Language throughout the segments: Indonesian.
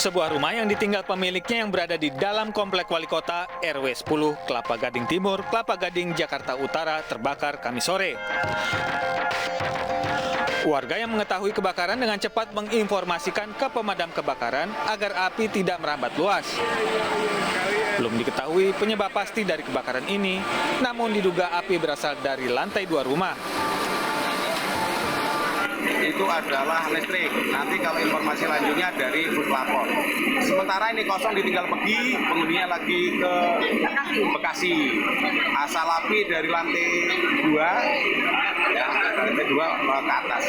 Sebuah rumah yang ditinggal pemiliknya yang berada di dalam komplek Wali Kota RW 10 Kelapa Gading Timur, Kelapa Gading, Jakarta Utara terbakar Kamis sore. Warga yang mengetahui kebakaran dengan cepat menginformasikan ke pemadam kebakaran agar api tidak merambat luas. Belum diketahui penyebab pasti dari kebakaran ini, namun diduga api berasal dari lantai 2 rumah. Itu adalah listrik. Nanti kalau informasi lanjutnya dari Puslapor. Sementara ini kosong ditinggal pergi, penghuninya lagi ke Bekasi. Asal api dari lantai 2, ya, lantai 2 ke atas.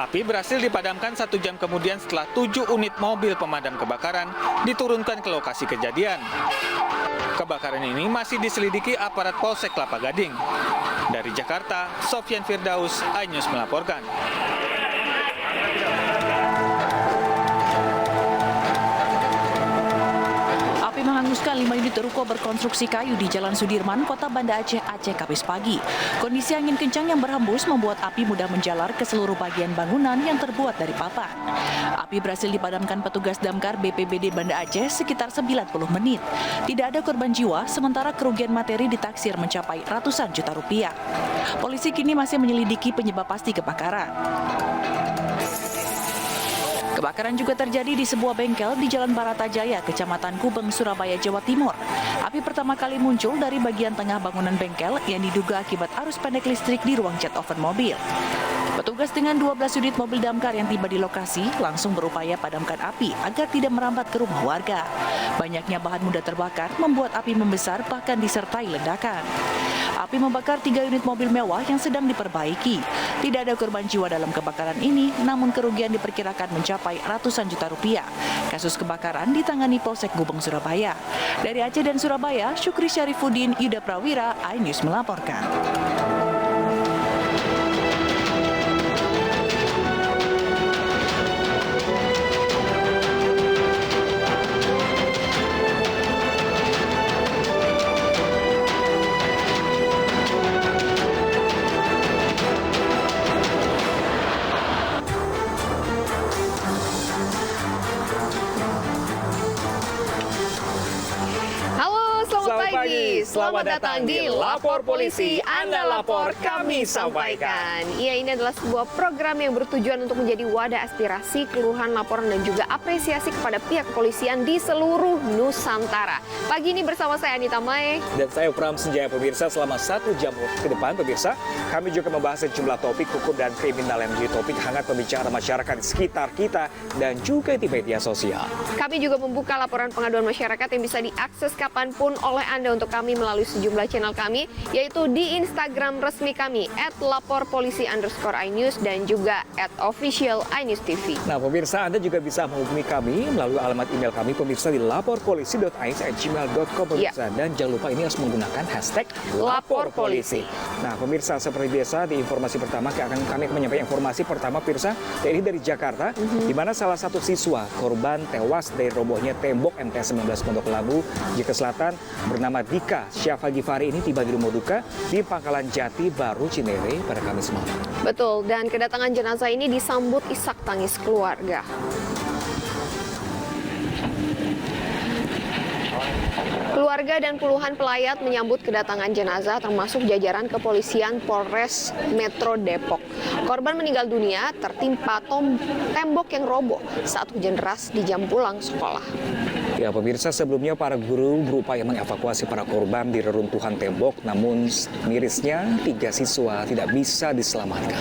Api berhasil dipadamkan 1 jam kemudian setelah 7 unit mobil pemadam kebakaran diturunkan ke lokasi kejadian. Kebakaran ini masih diselidiki aparat Polsek Kelapa Gading. Dari Jakarta, Sofyan Firdaus, iNews melaporkan. Api menghanguskan 5 unit ruko berkonstruksi kayu di Jalan Sudirman, Kota Banda Aceh, Kamis pagi. Kondisi angin kencang yang berhembus membuat api mudah menjalar ke seluruh bagian bangunan yang terbuat dari papan. Api berhasil dipadamkan petugas damkar BPBD Banda Aceh sekitar 90 menit. Tidak ada korban jiwa, sementara kerugian materi ditaksir mencapai ratusan juta rupiah. Polisi kini masih menyelidiki penyebab pasti kebakaran. Kebakaran juga terjadi di sebuah bengkel di Jalan Baratajaya, Kecamatan Kubeng, Surabaya, Jawa Timur. Api pertama kali muncul dari bagian tengah bangunan bengkel yang diduga akibat arus pendek listrik di ruang cat oven mobil. Petugas dengan 12 unit mobil damkar yang tiba di lokasi langsung berupaya padamkan api agar tidak merambat ke rumah warga. Banyaknya bahan mudah terbakar membuat api membesar bahkan disertai ledakan. Api membakar 3 unit mobil mewah yang sedang diperbaiki. Tidak ada korban jiwa dalam kebakaran ini, namun kerugian diperkirakan mencapai ratusan juta rupiah. Kasus kebakaran ditangani Polsek Gubeng, Surabaya. Dari Aceh dan Surabaya, Syukri Syarifuddin, Yuda Prawira, iNews melaporkan. Selamat datang di Lapor Polisi, Anda lapor, kami sampaikan. Ya, ini adalah sebuah program yang bertujuan untuk menjadi wadah aspirasi, keluhan, laporan, dan juga apresiasi kepada pihak kepolisian di seluruh Nusantara. Pagi ini bersama saya Anita Mae. Dan saya Pram Senjaya. Pemirsa, selama 1 jam ke depan, pemirsa, kami juga membahas sejumlah topik hukum dan kriminal yang menjadi topik hangat pembicaraan masyarakat di sekitar kita dan juga di media sosial. Kami juga membuka laporan pengaduan masyarakat yang bisa diakses kapanpun oleh Anda untuk kami melalui sejumlah channel kami, yaitu di Instagram resmi kami @laporpolisi_inews dan juga @official_inews_tv. Nah, pemirsa, Anda juga bisa menghubungi kami melalui alamat email kami, pemirsa, di laporpolisi.ais@gmail.com, pemirsa. Dan jangan lupa ini harus menggunakan hashtag Lapor Polisi. Nah, pemirsa, seperti biasa di informasi pertama kami akan menyampaikan informasi pertama, pemirsa, ini dari Jakarta, di mana salah satu siswa korban tewas dari robohnya tembok MTS 19 Pondok Labu, Jakarta Selatan, bernama Dika Syafa Gifari ini tiba di rumah duka di Pangkalan Jati Baru, Cinere pada Kamis malam. Betul, dan kedatangan jenazah ini disambut isak tangis keluarga. Keluarga dan puluhan pelayat menyambut kedatangan jenazah termasuk jajaran kepolisian Polres Metro Depok. Korban meninggal dunia tertimpa tembok yang roboh saat hujan deras di jam pulang sekolah. Ya, pemirsa, sebelumnya para guru berupaya mengevakuasi para korban di reruntuhan tembok, namun mirisnya 3 siswa tidak bisa diselamatkan.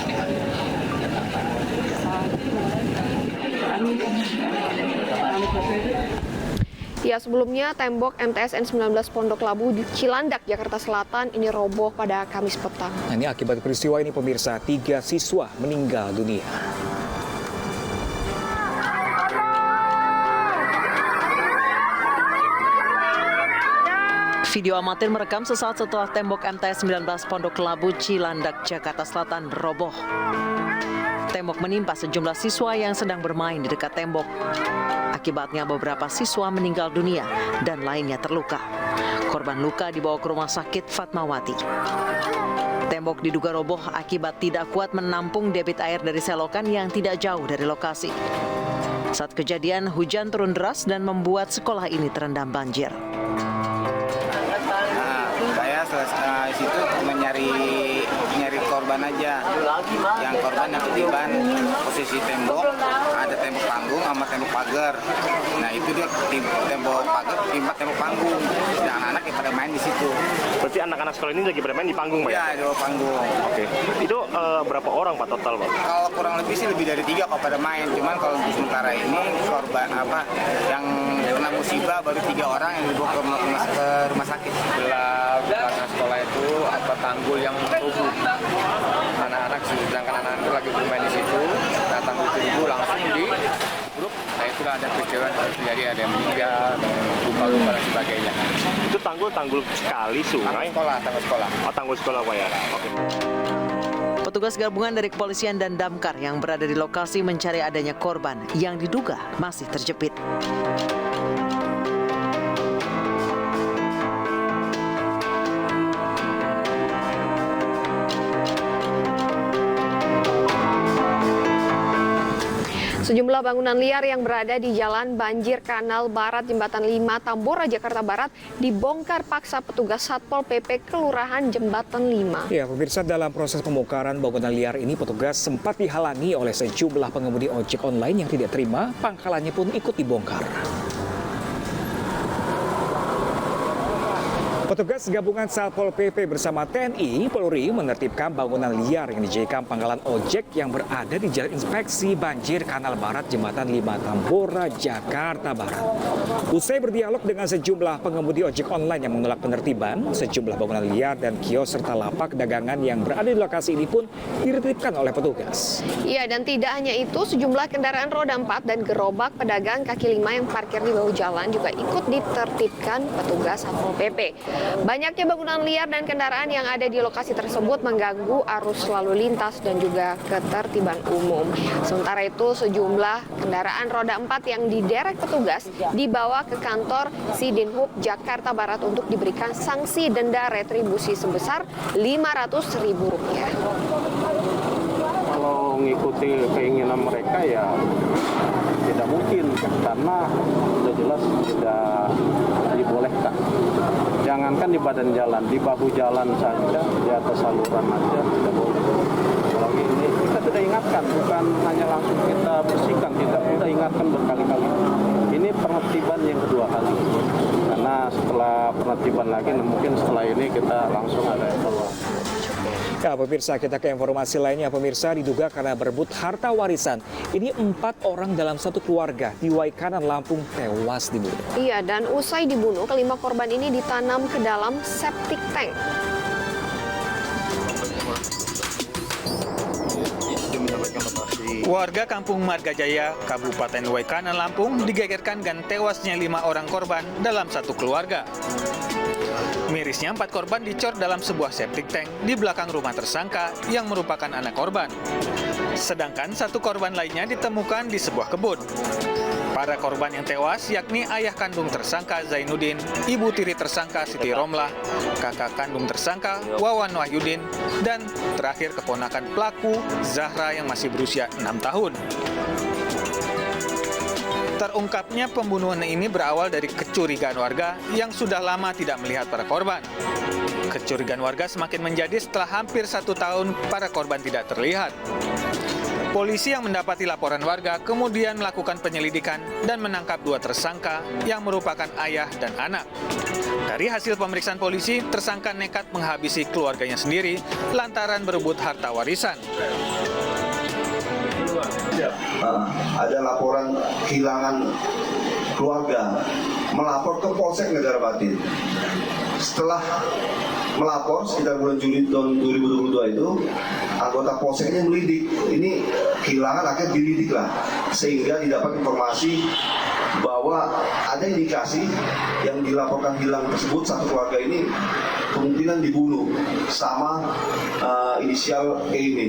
Ya, sebelumnya tembok MTSN 19 Pondok Labu di Cilandak, Jakarta Selatan ini roboh pada Kamis petang. Nah, ini akibat peristiwa ini, pemirsa, 3 siswa meninggal dunia. Video amatir merekam sesaat setelah tembok MTS 19 Pondok Labu, Cilandak, Jakarta Selatan roboh. Tembok menimpa sejumlah siswa yang sedang bermain di dekat tembok. Akibatnya beberapa siswa meninggal dunia dan lainnya terluka. Korban luka dibawa ke rumah sakit Fatmawati. Tembok diduga roboh akibat tidak kuat menampung debit air dari selokan yang tidak jauh dari lokasi. Saat kejadian, hujan turun deras dan membuat sekolah ini terendam banjir. Saya selesai situ mencari korban aja. Yang korban yang ketiban posisi tembok, ada tembok panggung sama tembok pagar. Nah itu dia tembok pagar timpa tembok panggung. Dan anak-anak yang pada main di situ. Berarti anak-anak sekolah ini lagi bermain di panggung, Pak? Iya, di bawah panggung. Oke. Itu berapa orang, Pak, total, Pak? Kalau kurang lebih sih lebih dari 3 kalau pada main. Cuman kalau untuk sementara ini korban yang kena musibah baru 3 orang yang dibawa ke rumah sakit. Belakang sekolah itu tanggul yang rubuh. Anak-anak sedangkan anak-anak itu lagi bermain di situ, datang tanggul rubuh langsung di grup. Nah itulah ada peristiwa terjadi, ada yang meninggal, luka-luka dan sebagainya. Itu tanggul sekali sungai? Tanggul sekolah. Oh, tanggul sekolah, Pak, ya? Oke. Petugas gabungan dari kepolisian dan damkar yang berada di lokasi mencari adanya korban yang diduga masih terjepit. Sejumlah bangunan liar yang berada di Jalan Banjir Kanal Barat Jembatan 5 Tambora, Jakarta Barat dibongkar paksa petugas Satpol PP Kelurahan Jembatan 5. Ya, pemirsa, dalam proses pembongkaran bangunan liar ini petugas sempat dihalangi oleh sejumlah pengemudi ojek online yang tidak terima, pangkalannya pun ikut dibongkar. Petugas gabungan Satpol PP bersama TNI Polri menertibkan bangunan liar yang dijadikan pangkalan ojek yang berada di Jalan Inspeksi Banjir Kanal Barat Jembatan 5 Tambora, Jakarta Barat. Usai berdialog dengan sejumlah pengemudi ojek online yang menolak penertiban, sejumlah bangunan liar dan kios serta lapak dagangan yang berada di lokasi ini pun ditertibkan oleh petugas. Iya, dan tidak hanya itu, sejumlah kendaraan roda 4 dan gerobak pedagang kaki 5 yang parkir di bahu jalan juga ikut ditertibkan petugas Satpol PP. Banyaknya bangunan liar dan kendaraan yang ada di lokasi tersebut mengganggu arus lalu lintas dan juga ketertiban umum. Sementara itu, sejumlah kendaraan roda 4 yang diderek petugas dibawa ke kantor Sidinhub Jakarta Barat untuk diberikan sanksi denda retribusi sebesar Rp500.000. Kalau mengikuti keinginan mereka ya tidak mungkin, karena sudah jelas tidak dibolehkan. Jangankan di badan jalan, di bahu jalan saja, di atas saluran aja tidak boleh. Apalagi ini kita sudah ingatkan, bukan hanya langsung kita bersihkan, kita sudah ingatkan berkali-kali. Ini penertiban yang kedua kali, karena setelah penertiban lagi, mungkin setelah ini kita langsung ada evaluasi. Ya, pemirsa, kita ke informasi lainnya. Pemirsa, diduga karena berebut harta warisan, ini 4 orang dalam satu keluarga di Waikanan, Lampung tewas dibunuh. Iya, dan usai dibunuh, kelima korban ini ditanam ke dalam septic tank. Warga Kampung Margajaya, Kabupaten Waikanan, Lampung digegerkan dengan tewasnya 5 orang korban dalam satu keluarga. Mirisnya 4 korban dicor dalam sebuah septic tank di belakang rumah tersangka yang merupakan anak korban. Sedangkan 1 korban lainnya ditemukan di sebuah kebun. Para korban yang tewas yakni ayah kandung tersangka Zainuddin, ibu tiri tersangka Siti Romlah, kakak kandung tersangka Wawan Wahyudin, dan terakhir keponakan pelaku Zahra yang masih berusia 6 tahun. Terungkapnya pembunuhan ini berawal dari kecurigaan warga yang sudah lama tidak melihat para korban. Kecurigaan warga semakin menjadi setelah hampir 1 tahun para korban tidak terlihat. Polisi yang mendapati laporan warga kemudian melakukan penyelidikan dan menangkap 2 tersangka yang merupakan ayah dan anak. Dari hasil pemeriksaan polisi, tersangka nekat menghabisi keluarganya sendiri lantaran berebut harta warisan. Ada laporan kehilangan keluarga, melapor ke Polsek Negara-Pati. Setelah melapor sekitar bulan Juli tahun 2022 itu, anggota Polseknya melidik. Ini kehilangan, akhirnya dilidik lah, sehingga didapat informasi bahwa ada indikasi yang dilaporkan hilang tersebut, satu keluarga ini kemungkinan dibunuh sama inisial E ini,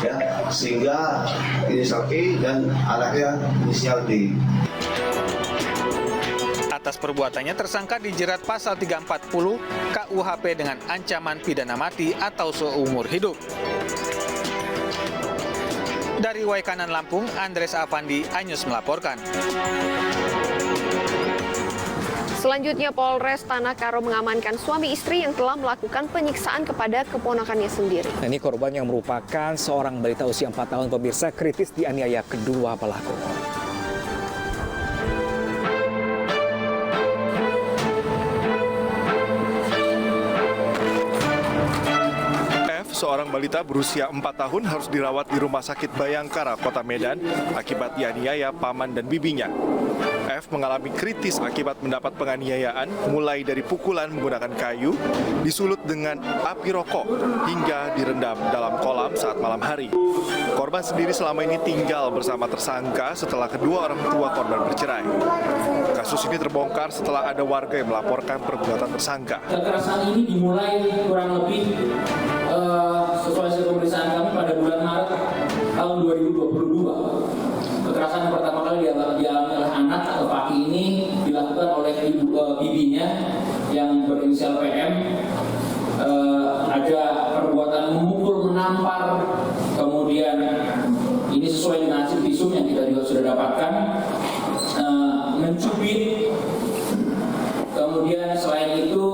ya, sehingga inisial E dan anaknya inisial D. Atas perbuatannya tersangka dijerat pasal 340 KUHP dengan ancaman pidana mati atau seumur hidup. Dari Waikanan Lampung, Andres Avandi, iNews melaporkan. Selanjutnya, Polres Tanah Karo mengamankan suami istri yang telah melakukan penyiksaan kepada keponakannya sendiri. Nah, ini korban yang merupakan seorang balita usia 4 tahun, pemirsa, kritis dianiaya kedua pelaku. Seorang balita berusia 4 tahun harus dirawat di Rumah Sakit Bayangkara, Kota Medan, akibat dianiaya paman dan bibinya. F mengalami kritis akibat mendapat penganiayaan, mulai dari pukulan menggunakan kayu, disulut dengan api rokok, hingga direndam dalam kolam saat malam hari. Korban sendiri selama ini tinggal bersama tersangka setelah kedua orang tua korban bercerai. Kasus ini terbongkar setelah ada warga yang melaporkan perbuatan tersangka. Kekerasan ini dimulai kurang lebih sesuai hasil pemeriksaan kami pada bulan Maret tahun 2022. Kekerasan yang pertama kali dialami oleh anak atau Paki ini dilakukan oleh bibinya yang berinisial PM. Ada perbuatan memukul, menampar, kemudian ini sesuai dengan hasil visum yang kita juga sudah dapatkan, mencubit, kemudian selain itu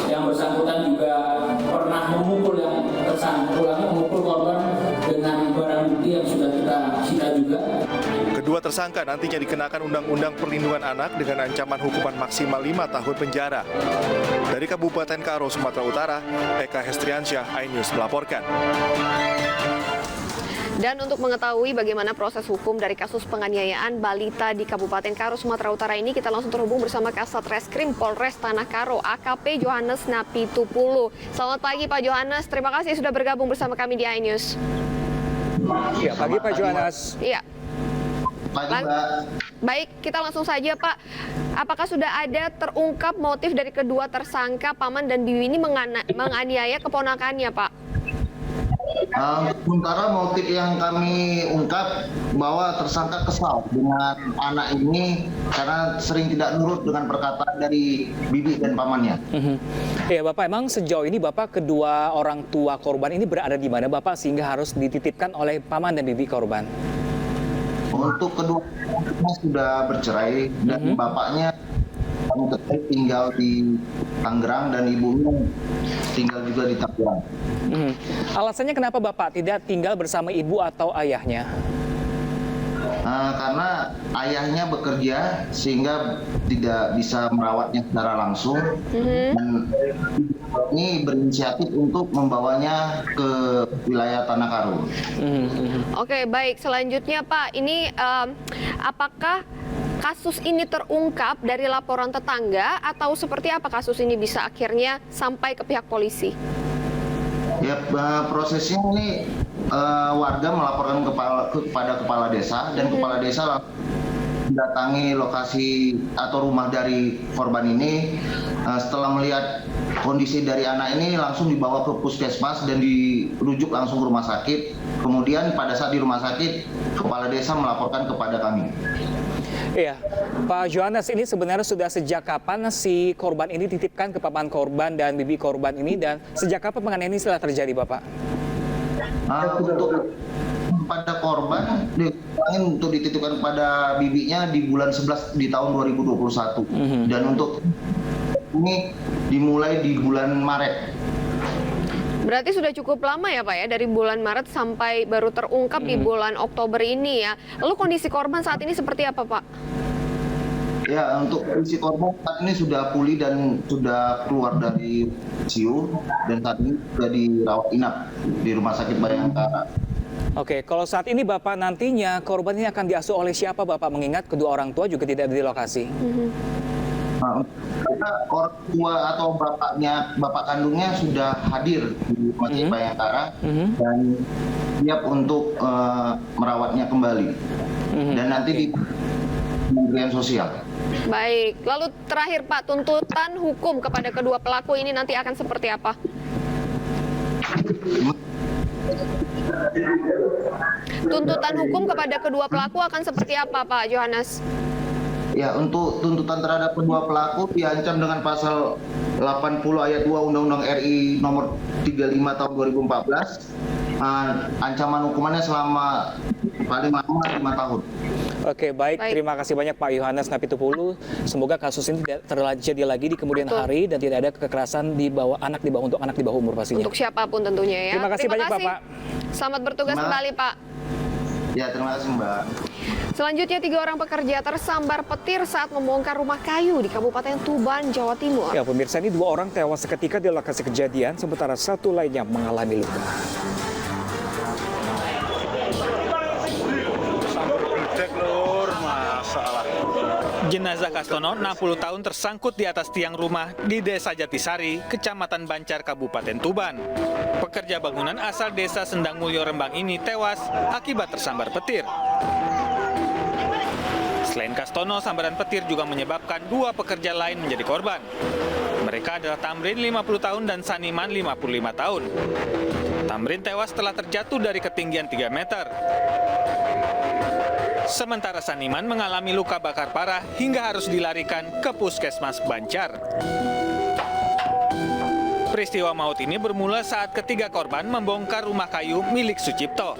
yang bersangkutan juga pernah memukul yang bersangkutan, memukul korban dengan barang bukti yang sudah kita sita juga. Kedua tersangka nantinya dikenakan Undang-Undang Perlindungan Anak dengan ancaman hukuman maksimal 5 tahun penjara. Dari Kabupaten Karo, Sumatera Utara, Eka Hestriansyah, iNews melaporkan. Dan untuk mengetahui bagaimana proses hukum dari kasus penganiayaan balita di Kabupaten Karo, Sumatera Utara ini, kita langsung terhubung bersama Kasat Reskrim Polres Tanah Karo, AKP Johannes Napitupulu. Selamat pagi Pak Johannes, terima kasih sudah bergabung bersama kami di iNews. Iya, pagi Pak Johannes. Iya. Baik, kita langsung saja Pak. Apakah sudah ada terungkap motif dari kedua tersangka paman dan bibi ini menganiaya keponakannya Pak? Sementara motif yang kami ungkap bahwa tersangka kesal dengan anak ini karena sering tidak nurut dengan perkataan dari bibi dan pamannya. Ya Bapak, emang sejauh ini Bapak kedua orang tua korban ini berada di mana Bapak sehingga harus dititipkan oleh paman dan bibi korban? Untuk kedua sudah bercerai dan bapaknya tinggal di Tangerang dan ibunya tinggal juga di Tangerang. Alasannya kenapa Bapak tidak tinggal bersama ibu atau ayahnya? Karena ayahnya bekerja sehingga tidak bisa merawatnya secara langsung. Dan ini berinisiatif untuk membawanya ke wilayah Tanah Karo. Oke, baik. Selanjutnya Pak, ini apakah kasus ini terungkap dari laporan tetangga atau seperti apa kasus ini bisa akhirnya sampai ke pihak polisi? Ya, prosesnya ini warga melaporkan kepada kepala desa dan kepala desa langsung mendatangi lokasi atau rumah dari korban ini. Setelah melihat kondisi dari anak ini langsung dibawa ke puskesmas dan dirujuk langsung ke rumah sakit. Kemudian pada saat di rumah sakit, kepala desa melaporkan kepada kami. Iya, Pak Johannes, ini sebenarnya sudah sejak kapan si korban ini dititipkan ke paman korban dan bibi korban ini, dan sejak kapan penganiayaan ini setelah terjadi, Bapak? Untuk pada korban untuk dititipkan pada bibinya di bulan 11 di tahun 2021 dan untuk ini dimulai di bulan Maret. Berarti sudah cukup lama ya Pak ya, dari bulan Maret sampai baru terungkap di bulan Oktober ini ya. Lalu kondisi korban saat ini seperti apa Pak? Ya, untuk kondisi korban saat ini sudah pulih dan sudah keluar dari ICU dan saat ini sudah dirawat inap di Rumah Sakit Bayangkara. Oke, kalau saat ini Bapak nantinya korban ini akan diasuh oleh siapa Bapak, mengingat kedua orang tua juga tidak ada di lokasi? Orang tua atau bapak kandungnya sudah hadir di Rumah Sakit Bayangkara dan siap untuk merawatnya kembali dan nanti di Kementerian Sosial. Baik, lalu terakhir Pak, tuntutan hukum kepada kedua pelaku ini nanti akan seperti apa? Tuntutan hukum kepada kedua pelaku akan seperti apa Pak Johannes? Ya, untuk tuntutan terhadap kedua pelaku diancam dengan pasal 80 ayat 2 Undang-Undang RI nomor 35 tahun 2014 ancaman hukumannya selama paling lama 5 tahun. Oke, baik. Terima kasih banyak Pak Yohanes Napitupulu. Semoga kasus ini tidak terjadi lagi di kemudian hari dan tidak ada kekerasan untuk anak di bawah umur pastinya. Untuk siapapun tentunya ya. Terima kasih banyak Bapak. Selamat bertugas kembali Pak. Ya, terima kasih Mbak. Selanjutnya 3 orang pekerja tersambar petir saat membongkar rumah kayu di Kabupaten Tuban, Jawa Timur. Ya, pemirsa, ini 2 orang tewas seketika di lokasi kejadian, sementara 1 lainnya mengalami luka. Jenazah Kastono, 60 tahun, tersangkut di atas tiang rumah di Desa Jatisari, Kecamatan Bancar, Kabupaten Tuban. Pekerja bangunan asal Desa Sendangmulyo Rembang ini tewas akibat tersambar petir. Selain Kastono, sambaran petir juga menyebabkan 2 pekerja lain menjadi korban. Mereka adalah Tamrin 50 tahun dan Saniman 55 tahun. Tamrin tewas setelah terjatuh dari ketinggian 3 meter. Sementara Saniman mengalami luka bakar parah hingga harus dilarikan ke Puskesmas Bancar. Peristiwa maut ini bermula saat ketiga korban membongkar rumah kayu milik Sucipto.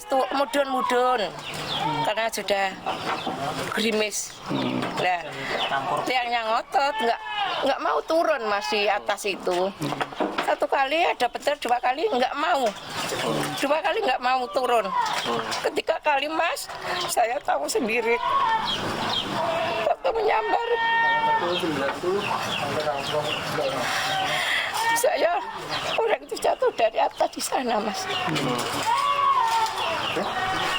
Mudun-mudun karena sudah gerimis. Nah, tiangnya ngotot, nggak mau turun Mas di atas itu. 1 kali ada petir, 2 kali nggak mau. 2 kali nggak mau turun. Ketiga kali Mas, saya tahu sendiri. Waktu menyambar. Saya orang itu jatuh dari atas di sana Mas.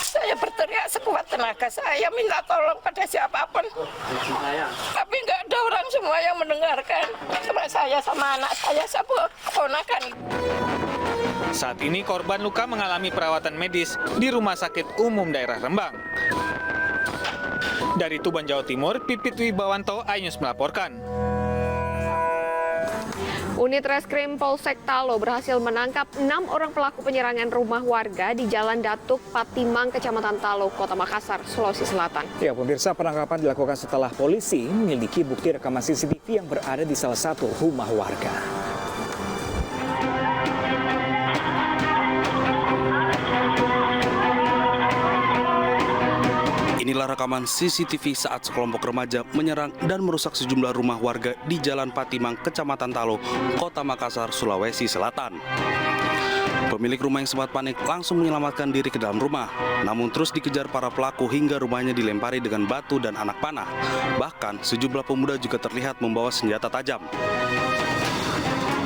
Saya berteriak sekuat tenaga, saya minta tolong pada siapapun. Tapi nggak ada orang semua yang mendengarkan. Cuma saya sama anak saya, ponakan. Saat ini korban luka mengalami perawatan medis di Rumah Sakit Umum Daerah Rembang. Dari Tuban, Jawa Timur, Pipit Wibawanto, iNews melaporkan. Unit Reskrim Polsek Talo berhasil menangkap 6 orang pelaku penyerangan rumah warga di Jalan Datuk Patimang, Kecamatan Talo, Kota Makassar, Sulawesi Selatan. Ya, pemirsa, penangkapan dilakukan setelah polisi memiliki bukti rekaman CCTV yang berada di salah satu rumah warga. Inilah rekaman CCTV saat sekelompok remaja menyerang dan merusak sejumlah rumah warga di Jalan Patimang, Kecamatan Talo, Kota Makassar, Sulawesi Selatan. Pemilik rumah yang sempat panik langsung menyelamatkan diri ke dalam rumah, namun terus dikejar para pelaku hingga rumahnya dilempari dengan batu dan anak panah. Bahkan sejumlah pemuda juga terlihat membawa senjata tajam.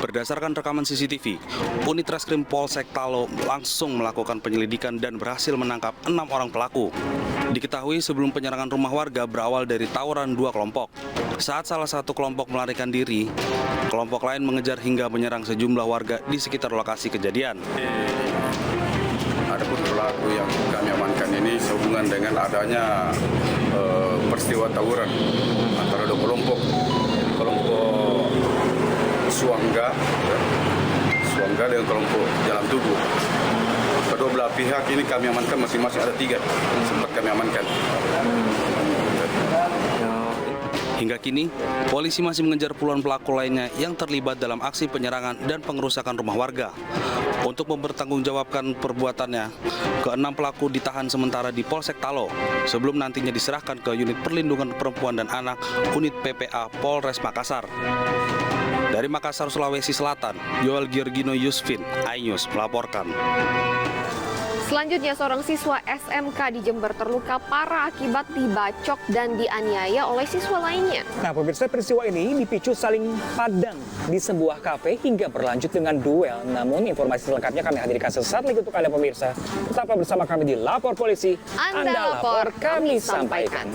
Berdasarkan rekaman CCTV, unit Reskrim Polsek Talo langsung melakukan penyelidikan dan berhasil menangkap 6 orang pelaku. Diketahui sebelum penyerangan rumah warga berawal dari tawuran 2 kelompok. Saat salah satu kelompok melarikan diri, kelompok lain mengejar hingga menyerang sejumlah warga di sekitar lokasi kejadian. Adapun pelaku yang kami amankan ini sehubungan dengan adanya peristiwa tawuran antara 2 kelompok Suangga dengan kelompok Jalan Tugu. Kedua belah pihak ini kami amankan masing-masing ada 3 sempat kami amankan. Hingga kini, polisi masih mengejar puluhan pelaku lainnya yang terlibat dalam aksi penyerangan dan pengerusakan rumah warga. Untuk mempertanggungjawabkan perbuatannya, ke-6 pelaku ditahan sementara di Polsek Talo sebelum nantinya diserahkan ke Unit Perlindungan Perempuan dan Anak Unit PPA Polres Makassar. Dari Makassar, Sulawesi Selatan, Yoel Giorgino Yusfin, iNews melaporkan. Selanjutnya, seorang siswa SMK di Jember terluka parah akibat dibacok dan dianiaya oleh siswa lainnya. Nah, pemirsa, peristiwa ini dipicu saling padang di sebuah kafe hingga berlanjut dengan duel. Namun, informasi selengkapnya kami hadirkan sesaat lagi untuk Anda pemirsa. Tetaplah bersama kami di Lapor Polisi. Anda lapor, kami sampaikan.